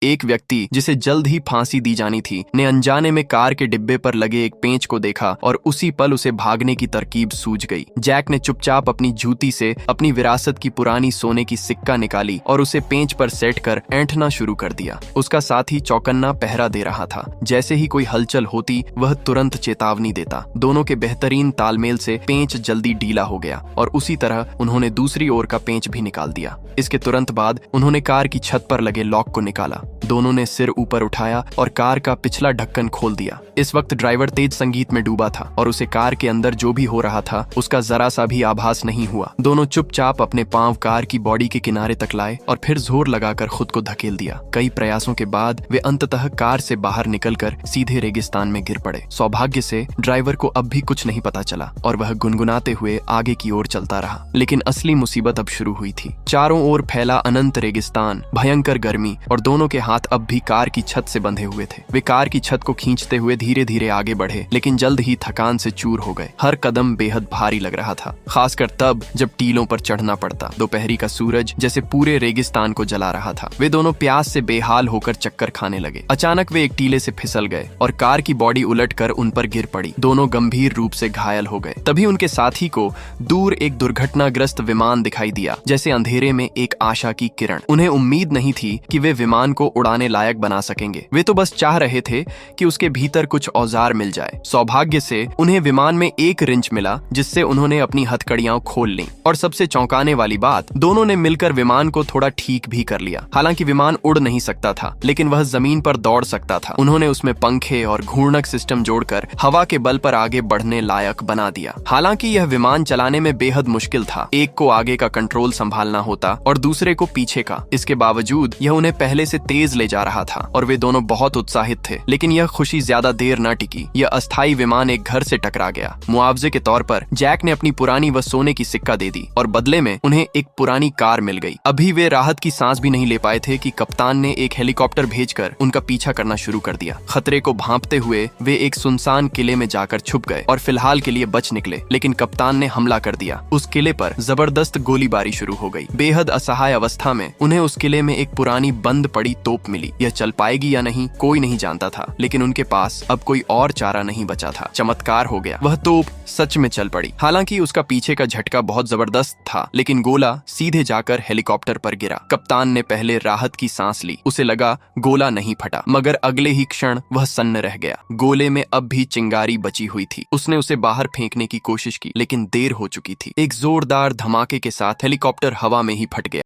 एक व्यक्ति जिसे जल्द ही फांसी दी जानी थी ने अनजाने में कार के डिब्बे पर लगे एक पेंच को देखा और उसी पल उसे भागने की तरकीब सूझ गई। जैक ने चुपचाप अपनी जूती से अपनी विरासत की पुरानी सोने की सिक्का निकाली और उसे पेंच पर सेट कर ऐंठना शुरू कर दिया। उसका साथी चौकन्ना पहरा दे रहा था। जैसे ही कोई हलचल होती वह तुरंत चेतावनी देता। दोनों के बेहतरीन तालमेल से पेंच जल्दी ढीला हो गया और उसी तरह उन्होंने दूसरी ओर का पेंच भी निकाल दिया। इसके तुरंत बाद उन्होंने कार की छत पर लगे लॉक को निकाला। दोनों ने सिर ऊपर उठाया और कार का पिछला ढक्कन खोल दिया। इस वक्त ड्राइवर तेज संगीत में डूबा था और उसे कार के अंदर जो भी हो रहा था उसका जरा सा भी आभास नहीं हुआ। दोनों चुपचाप अपने पांव कार की बॉडी के किनारे तक लाए और फिर जोर लगाकर खुद को धकेल दिया। कई प्रयासों के बाद वे अंततः कार से बाहर निकलकर सीधे रेगिस्तान में गिर पड़े। सौभाग्य से ड्राइवर को अब भी कुछ नहीं पता चला और वह गुनगुनाते हुए आगे की ओर चलता रहा। लेकिन असली मुसीबत अब शुरू हुई थी। चारों ओर फैला अनंत रेगिस्तान, भयंकर गर्मी और दोनों के हाथ अब भी कार की छत से बंधे हुए थे। वे कार की छत को खींचते हुए धीरे धीरे आगे बढ़े, लेकिन जल्द ही थकान से चूर हो गए। हर कदम बेहद भारी लग रहा था, खासकर तब जब टीलों पर चढ़ना पड़ता। दोपहरी का सूरज जैसे पूरे रेगिस्तान को जला रहा था। वे दोनों प्यास से बेहाल होकर चक्कर खाने लगे। अचानक वे एक टीले से फिसल गए और कार की बॉडी उलटकर उन पर गिर पड़ी। दोनों गंभीर रूप से घायल हो गए। तभी उनके साथी को दूर एक दुर्घटनाग्रस्त विमान दिखाई दिया, जैसे अंधेरे में एक आशा की किरण। उन्हें उम्मीद नहीं थी कि वे विमान को उड़ाने लायक बना सकेंगे। वे तो बस चाह रहे थे कि उसके भीतर कुछ औजार मिल जाए। सौभाग्य से उन्हें विमान में एक रिंच मिला, जिससे उन्होंने अपनी हथकड़ियां खोल लीं। और सबसे चौंकाने वाली बात, दोनों ने मिलकर विमान को थोड़ा ठीक भी कर लिया। हालांकि विमान उड़ नहीं सकता था, लेकिन वह जमीन पर दौड़ सकता था। उन्होंने उसमें पंखे और घूर्णक सिस्टम जोड़कर हवा के बल पर आगे बढ़ने लायक बना दिया। हालांकि यह विमान चलाने में बेहद मुश्किल था। एक को आगे का कंट्रोल संभालना होता और दूसरे को पीछे का। इसके बावजूद यह उन्हें पहले से तेज ले जा रहा था और वे दोनों बहुत उत्साहित थे। लेकिन यह खुशी ज्यादा देर न टिकी। यह अस्थायी विमान एक घर से टकरा गया। मुआवजे के तौर पर जैक ने अपनी पुरानी व सोने की सिक्का दे दी और बदले में उन्हें एक पुरानी कार मिल गई। अभी वे राहत की सांस भी नहीं ले पाए थे कि कप्तान ने एक हेलीकॉप्टर भेजकर उनका पीछा करना शुरू कर दिया। खतरे को भांपते हुए वे एक सुनसान किले में जाकर छुप गए और फिलहाल के लिए बच निकले। लेकिन कप्तान ने हमला कर दिया। उस किले पर जबरदस्त गोलीबारी शुरू हो गई। बेहद असहाय अवस्था में उन्हें उस किले में एक पुरानी बंद पड़ी तोप मिली। यह चल पाएगी या नहीं कोई नहीं जानता था, लेकिन उनके पास अब कोई और चारा नहीं बचा था। चमत्कार हो गया, वह तोप सच में चल पड़ी। हालांकि उसका पीछे का झटका बहुत जबरदस्त था, लेकिन गोला सीधे जाकर हेलीकॉप्टर पर गिरा। कप्तान ने पहले राहत की सांस ली। उसे लगा गोला नहीं फटा, मगर अगले ही क्षण वह सन्न रह गया। गोले में अब भी चिंगारी बची हुई थी। उसने उसे बाहर फेंकने की कोशिश की, लेकिन देर हो चुकी थी। एक जोरदार धमाके के साथ हेलीकॉप्टर हवा में ही फट गया।